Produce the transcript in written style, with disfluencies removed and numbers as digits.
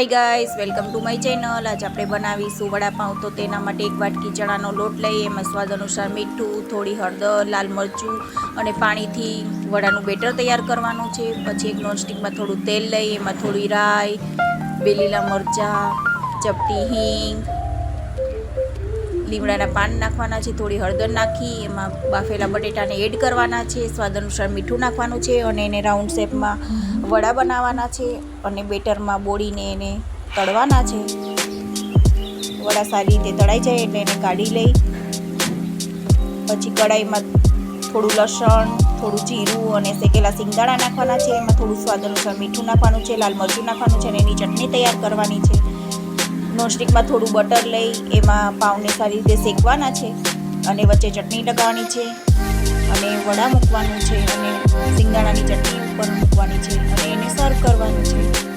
Hi guys welcome to my channel. आज આપણે બનાવીશું વડાપાઉં। તો તેના માટે એક વાટકી ચણાનો લોટ લઈ એમાં સ્વાદ અનુસાર મીઠું, થોડી હળદર, લાલ મરચું અને પાણીથી વડાનું બેટર તૈયાર કરવાનું છે। પછી એક નોનસ્ટિકમાં થોડું તેલ લઈ એમાં થોડી રાઈ, બે લીલા મરચાં, ચપટી હિંગ, લીમડાના પાન નાખવાના છે, થોડી હળદર નાખી એમાં બાફેલા બટેટાને એડ કરવાના છે, સ્વાદ અનુસાર મીઠું નાખવાનું છે અને એને રાઉન્ડ શેપમાં વડા બનાવવાના છે અને બેટરમાં બોળીને એને તળવાના છે। વડા સારી રીતે તળાઈ જાય એટલે એને કાઢી લઈ પછી કડાઈમાં થોડું લસણ, થોડું જીરું અને શેકેલા સિંગદાણા નાખવાના છે। એમાં થોડું સ્વાદ અનુસાર મીઠું નાખવાનું છે, લાલ મરચું નાખવાનું છે અને એની ચટણી તૈયાર કરવાની છે। નોનસ્ટિકમાં થોડું બટર લઈ એમાં પાઉંને સારી રીતે શેકવાના છે અને વચ્ચે ચટણી લગાવવાની છે અને વડા મૂકવાનું છે અને સિંગદાણાની ચટણી ઉપર મૂકવાની છે અને એને સર્વ કરવાનું છે।